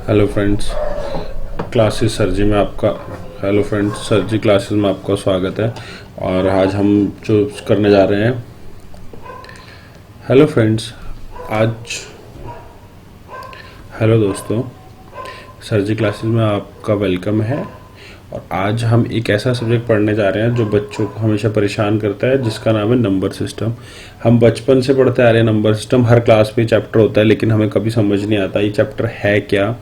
Hello friends, classes sir जी में आपका hello friends, sir जी classes में आपका स्वागत है। और आज हम जो करने जा रहे हैं, हेलो फ्रेंड्स, आज हेलो दोस्तों, सर जी क्लासेस में आपका वेलकम है। और आज हम एक ऐसा सब्जेक्ट पढ़ने जा रहे हैं जो बच्चों को हमेशा परेशान करता है, जिसका नाम है नंबर सिस्टम। हम बचपन से पढ़ते आ रहे हैं नंबर सिस्टम, हर क्लास में चैप्टर होता है, लेकिन हमें कभी समझ नहीं आता ये चैप्टर है क्या।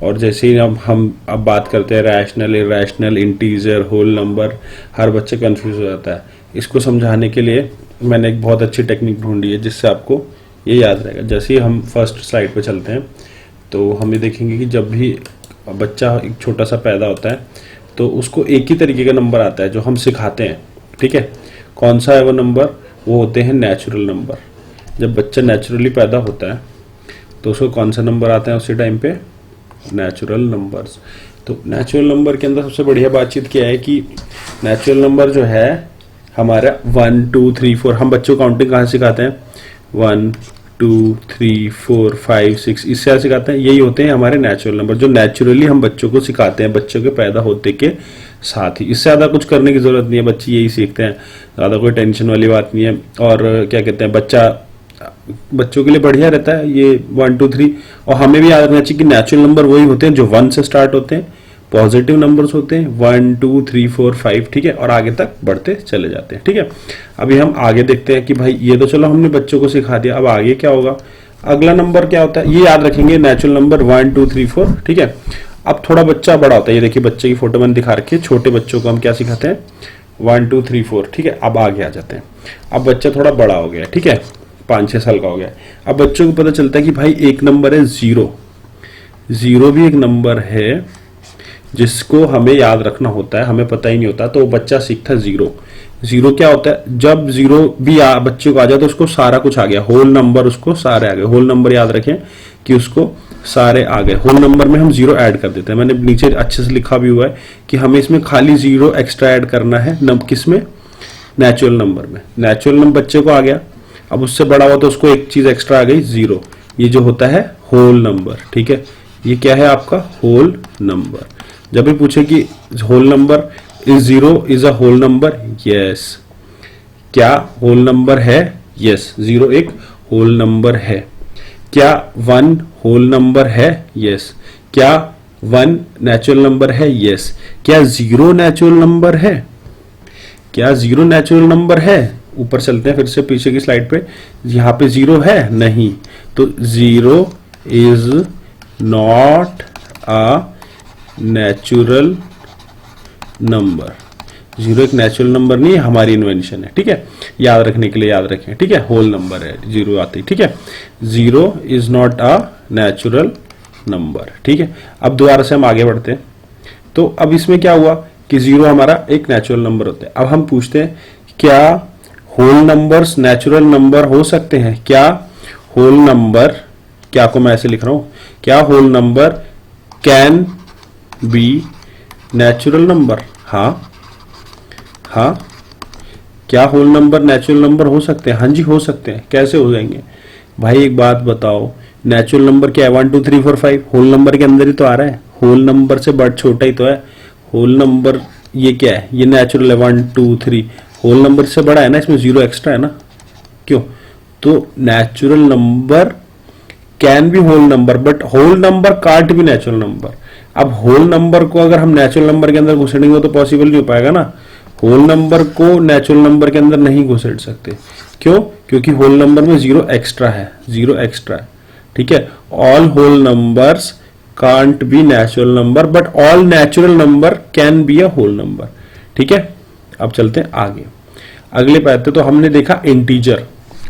और जैसे ही अब बात करते हैं rational, irrational, integer, whole number, हर बच्चे कंफ्यूज हो जाता है। इसको समझाने के लिए मैंने एक बहुत अच्छी टेक्निक ढूंढी है जिससे आपको ये याद रहेगा। जैसे ही हम फर्स्ट स्लाइड पे चलते हैं तो हम ये देखेंगे कि जब भी बच्चा एक छोटा सा पैदा होता है तो उसको एक ही तरीके का नंबर आता है जो हम सिखाते हैं, ठीक है। कौन सा है वो नंबर? वो होते हैं नेचुरल नंबर। जब बच्चा नेचुरली पैदा होता है तो उसको कौन सा नंबर आता है उसी टाइम पे? Natural numbers. तो नेचुरल नंबर के अंदर सबसे बढ़िया बातचीत क्या है कि नेचुरल नंबर जो है हमारा 1 2 3 4, हम बच्चों को काउंटिंग कहाँ सिखाते हैं? 1 2 3 4 5 6, इससे सिखाते हैं। यही होते हैं हमारे नेचुरल नंबर जो नेचुरली हम बच्चों को सिखाते हैं बच्चों के पैदा होते के साथ ही। इससे ज़्यादा कुछ करने की ज़रूरत नहीं है, बच्चे यही सीखते हैं, ज़्यादा कोई टेंशन वाली बात नहीं है। और क्या कहते हैं, बच्चों के लिए बढ़िया रहता है ये 1 2 3। और हमें भी याद रखना चाहिए कि नेचुरल नंबर वही होते हैं जो 1 से स्टार्ट होते हैं, पॉजिटिव नंबर्स होते हैं 1 2 3 4 5, ठीक है, और आगे तक बढ़ते चले जाते हैं, ठीक है। अभी हम आगे देखते हैं कि भाई ये तो चलो हमने बच्चों को सिखा दिया, अब आगे क्या होगा, अगला नंबर क्या होता है ये याद रखेंगे, नेचुरल नंबर 1 2 3 4, ठीक है। अब थोड़ा बच्चा बड़ा होता है, ये देखिए बच्चे की फोटो मैंने दिखा रखी है। छोटे बच्चों को हम क्या सिखाते हैं? 1 2 3 4, ठीक है। अब आगे आ जाते हैं। अब बच्चा थोड़ा बड़ा हो गया, ठीक है, 5-6 साल का हो गया। अब बच्चों को पता चलता है कि भाई एक नंबर है जीरो, जीरो भी एक नंबर है जिसको हमें याद रखना होता है, हमें पता ही नहीं होता। तो बच्चा सीखता है जीरो। जीरो क्या होता है? जब जीरो भी बच्चे को आ जाए तो उसको सारा कुछ आ गया, होल नंबर उसको सारे आ गए। होल नंबर याद रखें कि उसको सारे आ गए। होल नंबर में हम जीरो ऐड कर देते हैं, मैंने नीचे अच्छे से लिखा भी हुआ है कि हमें इसमें खाली जीरो एक्स्ट्रा ऐड करना है। किसमें? नेचुरल नंबर में। नेचुरल नंबर बच्चे को आ गया, अब उससे बड़ा हुआ तो उसको एक चीज एक्स्ट्रा आ गई, जीरो। ये जो होता है होल नंबर, ठीक है। ये क्या है आपका? Whole number. जब भी पूछे कि whole number is zero is a whole number, yes. क्या होल नंबर है? यस, जीरो एक होल नंबर है। क्या 1 होल नंबर है? यस। क्या 1 नेचुरल नंबर है? यस। क्या जीरो नेचुरल नंबर है? क्या जीरो नेचुरल नंबर है? ऊपर चलते हैं फिर से पीछे की स्लाइड पे, यहां पे जीरो है? नहीं। तो zero is not a natural number. Zero एक नेचुरल नंबर नहीं है, हमारी इन्वेंशन है, ठीक है। याद रखने के लिए याद रखें, ठीक है। होल नंबर है जीरो आती, ठीक है। Zero is not a natural number, ठीक है। अब दोबारा से हम आगे बढ़ते हैं। तो अब इसमें क्या हुआ कि जीरो हमारा एक नेचुरल नंबर होता है। अब हम पूछते हैं क्या होल नंबर्स नेचुरल नंबर हो सकते हैं? क्या होल नंबर, क्या को मैं ऐसे लिख रहा हूं, क्या whole number can be natural number? हाँ हाँ, क्या होल नंबर नेचुरल नंबर हो सकते हैं? हाँ जी हो सकते हैं। कैसे हो जाएंगे भाई? एक बात बताओ, नेचुरल नंबर क्या है? 1 2 3 4 5 होल नंबर के अंदर ही तो आ रहा है, होल नंबर से बड़ा छोटा ही तो है। होल नंबर ये क्या है? ये नेचुरल है 1 2 3, होल नंबर से बड़ा है ना, इसमें जीरो एक्स्ट्रा है ना, क्यों? तो natural number can be whole number, but whole number can't be natural number. अब होल नंबर को अगर हम नेचुरल नंबर के अंदर घुसेड़ेंगे तो पॉसिबल नहीं हो पाएगा ना। होल नंबर को नेचुरल नंबर के अंदर नहीं घुसेड़ सकते, क्यों? क्योंकि होल नंबर में जीरो एक्स्ट्रा है, जीरो एक्स्ट्रा है, ठीक है। All whole numbers can't be natural number, but all natural number can be a whole number, ठीक है। अब चलते हैं आगे। अगले पाते तो हमने देखा इंटीजर।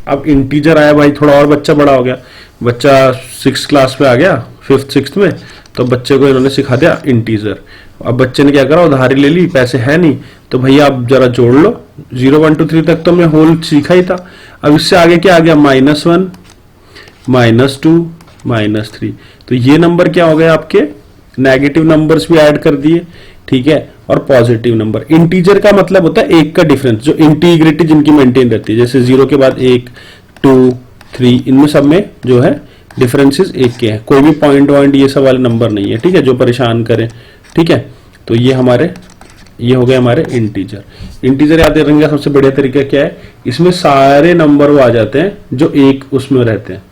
अब इंटीजर आया भाई, थोड़ा और बच्चा बड़ा हो गया, बच्चा 6th क्लास में आ गया, 5th 6th में, तो बच्चे को इन्होंने सिखा दिया इंटीजर। अब बच्चे ने क्या करा, उधारी ले ली, पैसे है नहीं, तो भैया आप जरा जोड़ लो। 0 1 2 3 तक तो मैं होल सीखा ही था। अब इससे आगे क्या आ गया? -1 -2 -3। तो ये नंबर क्या हो गए आपके? नेगेटिव नंबर्स भी ऐड कर दिए, ठीक है। और पॉजिटिव नंबर। इंटीजर का मतलब होता है एक का डिफरेंस, जो इंटीग्रिटी जिनकी मेंटेन रहती है, जैसे 0 के बाद 1 2 3, इनमें सब में जो है डिफरेंसेस एक के हैं, कोई भी पॉइंट वॉइंट ये सब वाले नंबर नहीं है, ठीक है, जो परेशान करें, ठीक है। तो ये हो गए हमारे इंटीजर। इंटीजर याद रखने का सबसे बढ़िया तरीका क्या है, इसमें सारे नंबर वो आ जाते हैं जो एक उसमें रहते हैं,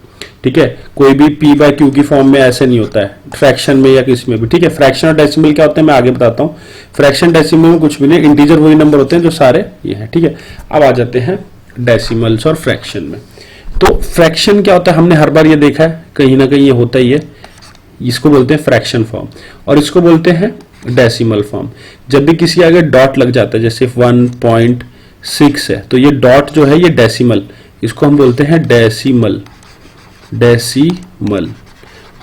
ठीक है। कोई भी p बाय क्यू की फॉर्म में ऐसे नहीं होता है, फ्रैक्शन में या किसी में भी, ठीक है। फ्रैक्शन और डेसिमल क्या होते हैं मैं आगे बताता हूँ। फ्रैक्शन डेसिमल में कुछ भी नहीं, इंटीजर वही नंबर होते हैं जो सारे ये हैं, ठीक है। अब आ जाते हैं डेसिमल्स और फ्रैक्शन में। तो फ्रैक्शन क्या होता है, हमने हर बार ये देखा है कहीं ना कहीं ये होता ही है, इसको बोलते हैं फ्रैक्शन फॉर्म और इसको बोलते हैं डेसिमल फॉर्म। जब भी किसी आगे डॉट लग जाता है, जैसे 1.6 है तो ये डॉट जो है ये डेसिमल, इसको हम बोलते हैं डेसिमल। डेसिमल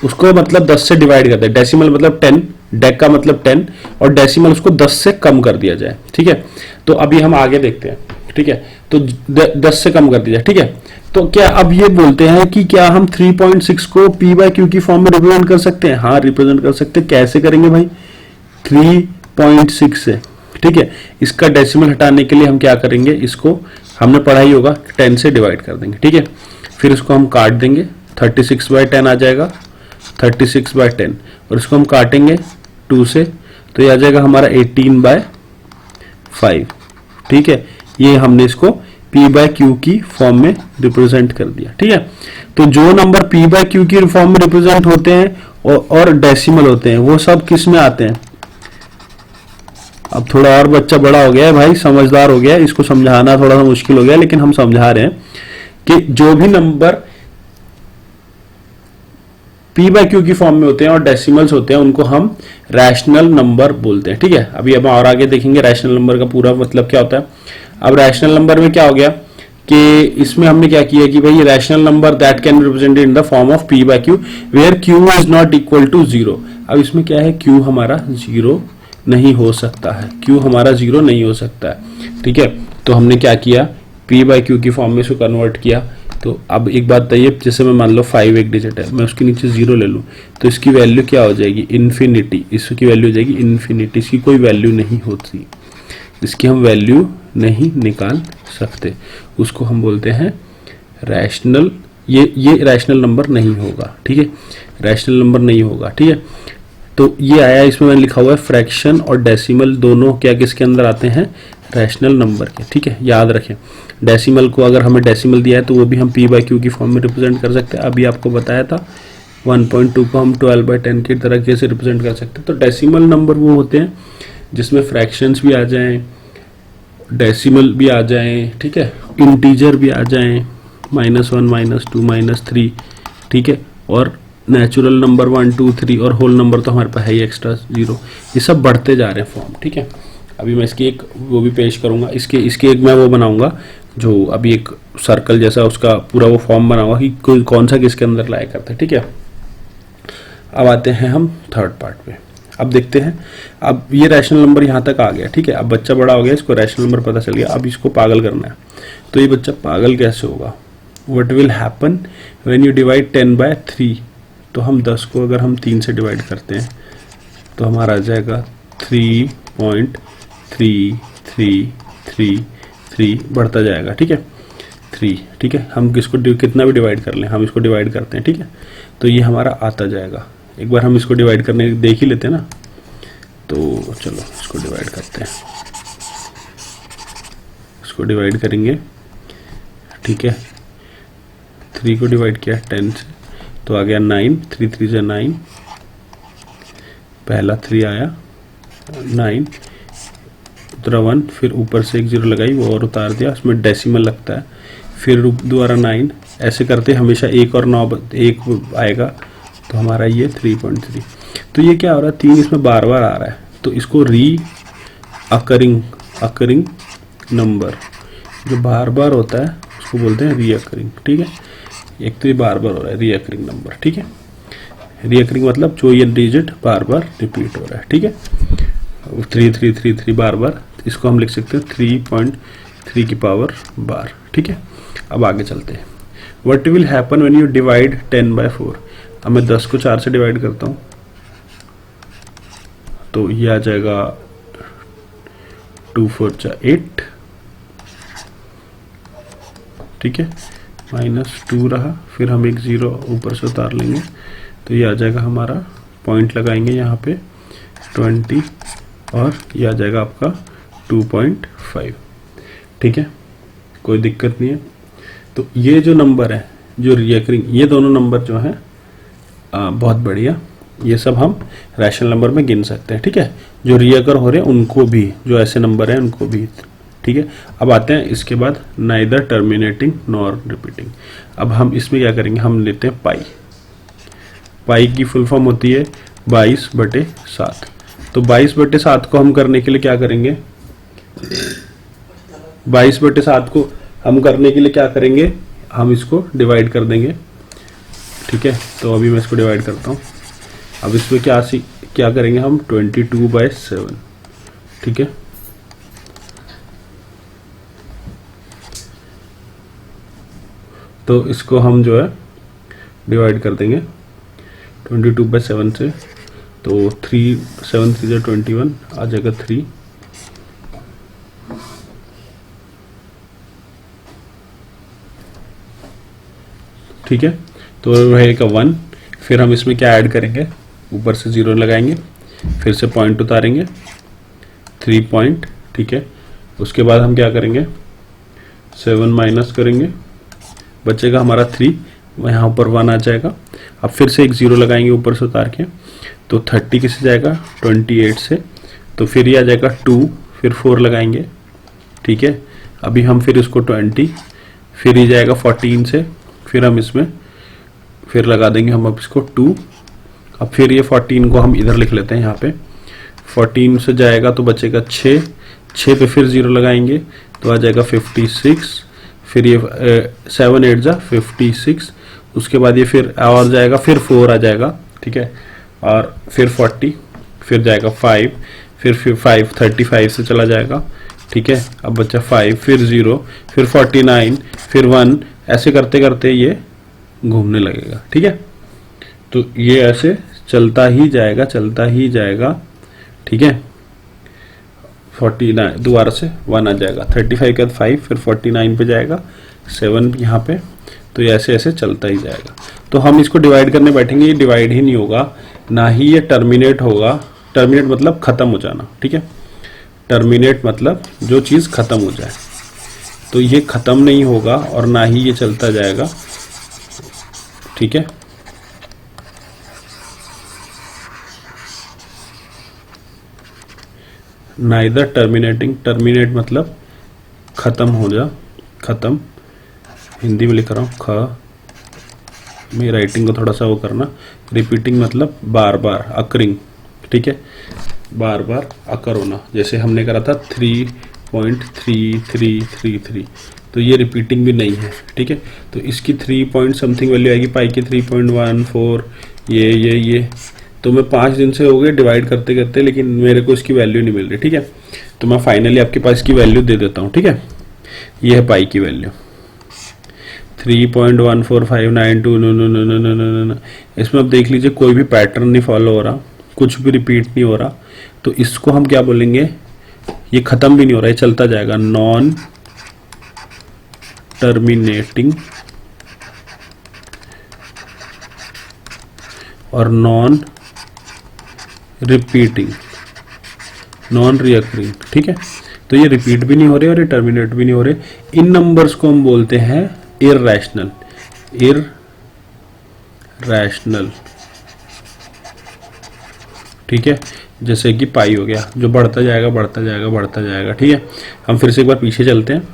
उसको मतलब 10 से डिवाइड करते हैं, डेसिमल मतलब 10, डेक का मतलब 10 और डेसिमल उसको 10 से कम कर दिया जाए, ठीक है। तो अभी हम आगे देखते हैं, ठीक है। तो 10 से कम कर दिया जाए, ठीक है। तो क्या अब ये बोलते हैं कि क्या हम 3.6 को p बाय क्यू की फॉर्म में रिप्रेजेंट कर सकते हैं? हाँ रिप्रेजेंट कर सकते हैं। कैसे करेंगे भाई? 3.6 से, ठीक है। इसका डेसिमल हटाने के लिए हम क्या करेंगे, इसको हमने पढ़ा ही होगा, 10 से डिवाइड कर देंगे, ठीक है। फिर इसको हम काट देंगे, 36 बाय 10 आ जाएगा, 36 बाय 10 और इसको हम काटेंगे 2 से तो ये आ जाएगा हमारा 18 बाय 5, ठीक है। ये हमने इसको p बाय क्यू की फॉर्म में रिप्रेजेंट कर दिया, ठीक है। तो जो नंबर p बाय क्यू की फॉर्म में रिप्रेजेंट होते हैं और डेसिमल होते हैं वो सब किस में आते हैं? अब थोड़ा और बच्चा बड़ा हो गया है भाई, समझदार हो गया है, इसको समझाना थोड़ा सा मुश्किल हो गया, लेकिन हम समझा रहे हैं कि जो भी नंबर p बाय क्यू की फॉर्म में होते हैं और डेसिमल्स होते हैं उनको हम रैशनल नंबर बोलते हैं, ठीक है। अभी अब और आगे देखेंगे रैशनल नंबर का पूरा मतलब क्या होता है। अब रैशनल नंबर में क्या हो गया कि इसमें हमने क्या किया कि भाई rational number that can be represented in the form of p by q where q is not equal to 0। अब इसमें क्या है, q हमारा 0 नहीं हो सकता है, q हमारा 0 नहीं हो सकता है, ठीक है। तो हमने क्या किया, p बाय क्यू की फॉर्म में इसको कन्वर्ट किया। तो अब एक बात बताइए, जैसे मैं मान लो 5 एक डिजिट है, मैं उसके नीचे 0 ले लूँ तो इसकी वैल्यू क्या हो जाएगी, इन्फिनिटी। इसकी वैल्यू हो जाएगी इन्फिनिटी, इसकी कोई वैल्यू नहीं होती, इसकी हम वैल्यू नहीं निकाल सकते, उसको हम बोलते हैं रैशनल। ये रैशनल नंबर नहीं होगा, ठीक है, रैशनल नंबर नहीं होगा, ठीक है। तो ये आया, इसमें मैंने लिखा हुआ है फ्रैक्शन और डेसिमल दोनों क्या किसके अंदर आते हैं, रैशनल नंबर के, ठीक है। याद रखें, डेसिमल को अगर हमें डेसिमल दिया है तो वो भी हम p बाय क्यू की फॉर्म में रिप्रेजेंट कर सकते हैं। अभी आपको बताया था 1.2 को हम 12 बाय 10 की तरह कैसे रिप्रेजेंट कर सकते हैं। तो डेसिमल नंबर वो होते हैं जिसमें फ्रैक्शंस भी आ जाएं, डेसिमल भी आ जाएं, ठीक है, इंटीजर भी आ जाएं, -1 -2 -3, ठीक है, और नेचुरल नंबर 1 2 3 और होल नंबर तो हमारे पास है ही एक्स्ट्रा 0। ये सब बढ़ते जा रहे हैं फॉर्म, ठीक है। अभी मैं इसकी एक वो भी पेश करूंगा, इसके एक मैं वो बनाऊंगा जो अभी एक सर्कल जैसा उसका पूरा वो फॉर्म बनाऊंगा कि कोई कौन सा किसके अंदर लाया करता है, ठीक है। अब आते हैं हम थर्ड पार्ट पे। अब देखते हैं, अब ये रैशनल नंबर यहाँ तक आ गया, ठीक है। अब बच्चा बड़ा हो गया, इसको रैशनल नंबर पता चल गया, अब इसको पागल करना है। तो ये बच्चा पागल कैसे होगा, what will happen when you divide 10 by 3। तो हम 10 को अगर हम 3 से डिवाइड करते हैं तो हमारा आ जाएगा 3.3333 बढ़ता जाएगा, ठीक है, 3, ठीक है। हम किसको कितना भी डिवाइड कर लें, हम इसको डिवाइड करते हैं, ठीक है। तो ये हमारा आता जाएगा, एक बार हम इसको डिवाइड करने देख ही लेते हैं ना। तो चलो इसको डिवाइड करते हैं, इसको डिवाइड करेंगे, ठीक है। 3 को डिवाइड किया 10 से तो आ गया 9, 3 3 से 9, पहला 3 आया, 9 उतरा 1, फिर ऊपर से एक 0 लगाई वो और उतार दिया, उसमें डेसिमल लगता है, फिर दोबारा 9, ऐसे करते हमेशा 1 और 9 1 आएगा तो हमारा ये 3.3। तो ये क्या हो रहा है, 3 इसमें बार बार आ रहा है, तो इसको अकरिंग नंबर जो बार बार होता है उसको बोलते हैं रीअकरिंग, ठीक है। एक तो ये बार बार हो रहा है रीअकरिंग नंबर, ठीक है। रीअकरिंग मतलब जो ये डिजिट बार बार रिपीट हो रहा है, ठीक है। 3333 बार बार, इसको हम लिख सकते हैं 3.3 की पावर बार, ठीक है। अब आगे चलते हैं, what will happen when you divide 10 by 4। अब मैं 10 को 4 से डिवाइड करता हूँ तो ये आ जाएगा 2 4 8, ठीक है। -2 रहा, फिर हम एक 0 ऊपर से उतार लेंगे तो ये आ जाएगा हमारा, पॉइंट लगाएंगे यहाँ पे 20 और ये आ जाएगा आपका 2.5। ठीक है, कोई दिक्कत नहीं है। तो ये जो नंबर है जो रिकरिंग, ये दोनों नंबर जो हैं बहुत बढ़िया, ये सब हम रैशनल नंबर में गिन सकते हैं। ठीक है, जो रिकर हो रहे हैं उनको भी, जो ऐसे नंबर हैं उनको भी। ठीक है, अब आते हैं इसके बाद नाइदर टर्मिनेटिंग नॉर रिपीटिंग। अब हम इसमें क्या करेंगे, हम लेते हैं पाई। पाई की फुल फॉर्म होती है 22/7। तो 22/7 को हम करने के लिए क्या करेंगे, 22/7 को हम करने के लिए क्या करेंगे, हम इसको डिवाइड कर देंगे। ठीक है, तो अभी मैं इसको डिवाइड करता हूँ। अब इसमें क्या करेंगे हम, 22/7। ठीक है, तो इसको हम जो है डिवाइड कर देंगे 22/7 से। तो 7 3 21 आ जाएगा 3। ठीक है, तो रहेगा 1। फिर हम इसमें क्या ऐड करेंगे, ऊपर से 0 लगाएंगे, फिर से पॉइंट उतारेंगे 3 पॉइंट। ठीक है, उसके बाद हम क्या करेंगे, 7 माइनस करेंगे, बचेगा हमारा 3, यहाँ ऊपर 1 आ जाएगा। अब फिर से एक 0 लगाएंगे ऊपर से उतार के, तो 30 किससे जाएगा, 28 से। तो फिर ये आ जाएगा 2, फिर 4 लगाएंगे। ठीक है, अभी हम फिर इसको 20, फिर ये जाएगा 14 से, फिर हम इसमें फिर लगा देंगे हम अब इसको 2। अब फिर ये 14 को हम इधर लिख लेते हैं, यहाँ पे 14 से जाएगा तो बचेगा 6 पे फिर 0 लगाएंगे तो आ जाएगा 56। फिर ये 7 8 जा 56। उसके बाद ये फिर और जाएगा, फिर 4 आ जाएगा। ठीक है, और फिर 40, फिर जाएगा 5, फिर 5 35 से चला जाएगा। ठीक है, अब बचा 5, फिर 0, फिर 49, फिर 1, ऐसे करते करते ये घूमने लगेगा। ठीक है, तो ये ऐसे चलता ही जाएगा, चलता ही जाएगा। ठीक है, 49 दोबारा से 1 आ जाएगा, 35 के बाद 5, फिर 49 पे जाएगा 7 यहाँ पे। तो ये ऐसे ऐसे चलता ही जाएगा। तो हम इसको डिवाइड करने बैठेंगे, ये डिवाइड ही नहीं होगा, ना ही ये टर्मिनेट होगा। टर्मिनेट मतलब खत्म हो जाना। ठीक है, टर्मिनेट मतलब जो चीज़ खत्म हो जाए, तो ये खत्म नहीं होगा और ना ही ये चलता जाएगा। ठीक है, नाइदर टर्मिनेटिंग, टर्मिनेट मतलब खत्म हो जा, खत्म, हिंदी में लिख रहा हूँ, ख में राइटिंग को थोड़ा सा वो करना। रिपीटिंग मतलब बार बार, अकरिंग। ठीक है, बार बार अकर होना, जैसे हमने करा था 3.3333, तो ये रिपीटिंग भी नहीं है। ठीक है, तो इसकी 3 पॉइंट समथिंग वैल्यू आएगी, पाई की 3.14, ये तो मैं 5 दिन से हो गए डिवाइड करते करते, लेकिन मेरे को इसकी वैल्यू नहीं मिल रही। ठीक है, तो मैं फाइनली आपके पास इसकी वैल्यू दे देता हूँ। ठीक है, ये है पाई की वैल्यू 3.14592। नो। इसमें अब देख लीजिए कोई भी पैटर्न नहीं फॉलो हो रहा, कुछ भी रिपीट नहीं हो रहा, तो इसको हम क्या बोलेंगे, ये खत्म भी नहीं हो रहा है, चलता जाएगा, नॉन टर्मिनेटिंग और नॉन रिपीटिंग, नॉन रिकरिंग। ठीक है, तो ये रिपीट भी नहीं हो रहे और ये टर्मिनेट भी नहीं हो रहे। इन नंबर्स को हम बोलते हैं इररैशनल, इररैशनल। ठीक है, जैसे कि पाई हो गया, जो बढ़ता जाएगा बढ़ता जाएगा बढ़ता जाएगा। ठीक है, हम फिर से एक बार पीछे चलते हैं।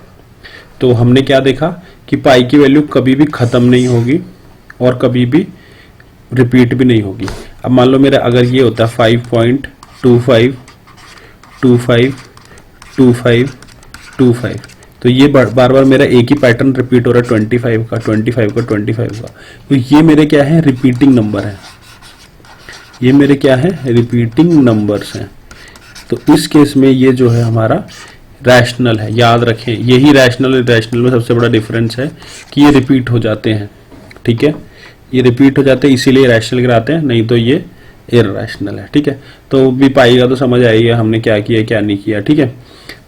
तो हमने क्या देखा कि पाई की वैल्यू कभी भी खत्म नहीं होगी और कभी भी रिपीट भी नहीं होगी। अब मान लो मेरा अगर ये होता है 5.252525, तो ये बार बार मेरा एक ही पैटर्न रिपीट हो रहा है 25 का, तो ये मेरे क्या है, रिपीटिंग नंबर है। ये मेरे क्या है, रिपीटिंग नंबर्स हैं। तो इस केस में ये जो है हमारा रैशनल है। याद रखें, यही रैशनल और इरैशनल में सबसे बड़ा डिफरेंस है कि ये रिपीट हो जाते हैं। ठीक है, ये रिपीट हो जाते हैं इसीलिए रैशनल गिराते हैं, नहीं तो ये इररैशनल है। ठीक है, तो भी पाई का तो समझ आएगी हमने क्या किया क्या नहीं किया। ठीक है,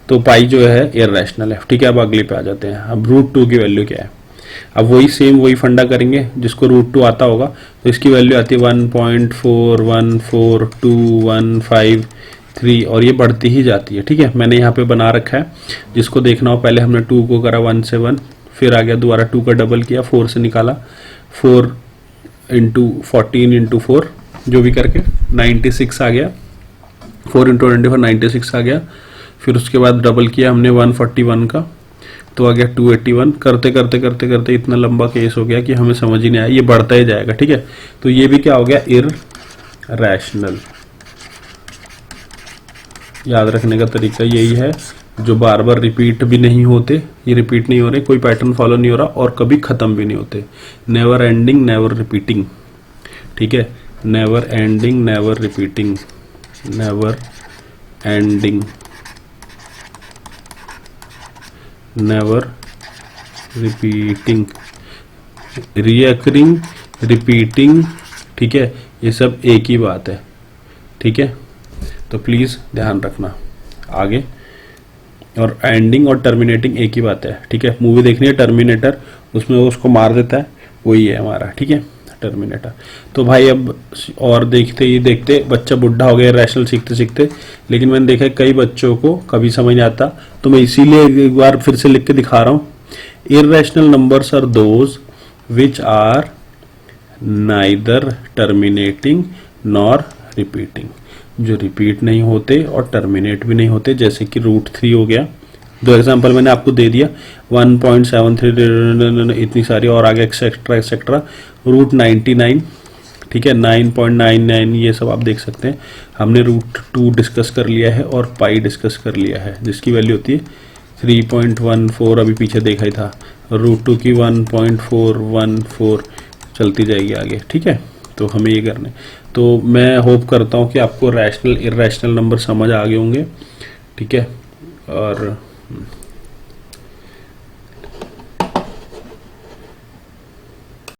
तो पाई जो है इररैशनल है। ठीक है, अब अगले पे आ जाते हैं। अब √2 की वैल्यू क्या है। अब वही सेम वही फंडा करेंगे, जिसको √2 आता होगा तो इसकी वैल्यू आती है 1.414215 और ये बढ़ती ही जाती है। ठीक है, मैंने यहाँ पे बना रखा है, जिसको देखना हो पहले हमने 2 को करा 1 से 1, फिर आ गया दोबारा 2 का डबल किया, 4 से निकाला, 4 इंटू 14 इंटू 4 जो भी करके 96 आ गया, 4 इंटू 24 96 आ गया। फिर उसके बाद डबल किया हमने 141 का तो आ गया 281। करते करते करते करते इतना लंबा केस हो गया कि हमें समझ ही नहीं आया, ये बढ़ता ही जाएगा। ठीक है, तो ये भी क्या हो गया, इररैशनल। याद रखने का तरीका यही है, जो बार बार रिपीट भी नहीं होते, ये रिपीट नहीं हो रहे, कोई पैटर्न फॉलो नहीं हो रहा और कभी खत्म भी नहीं होते। Never ending never repeating. ठीक है, never ending never repeating, never ending never repeating, recurring repeating. ठीक है, ये सब एक ही बात है। ठीक है, तो प्लीज ध्यान रखना आगे। और एंडिंग और टर्मिनेटिंग एक ही बात है। ठीक है, मूवी देखनी है टर्मिनेटर, उसमें वो उसको मार देता है, वही है हमारा। ठीक है, टर्मिनेटर। तो भाई अब और देखते ही देखते बच्चा बुढ़ा हो गया रैशनल सीखते सीखते, लेकिन मैंने देखा कई बच्चों को कभी समझ नहीं आता, तो मैं इसीलिए एक बार फिर से लिख के दिखा रहा हूं। Irrational numbers are those which are neither terminating nor repeating, जो रिपीट नहीं होते और टर्मिनेट भी नहीं होते, जैसे कि √3 हो गया। दो एग्जांपल मैंने आपको दे दिया, 1.73 इतनी सारी और आगे एक्सेट्रा एक्सेट्रा, √99। ठीक है, 9.99 ये सब आप देख सकते हैं। हमने √2 डिस्कस कर लिया है और पाई डिस्कस कर लिया है, जिसकी वैल्यू होती है 3.14। अभी पीछे देखा ही था, √2 की 1.414 चलती जाएगी आगे। ठीक है, तो हमें ये करने, तो मैं होप करता हूँ कि आपको रैशनल इररेशनल नंबर समझ आ गए होंगे। ठीक है, और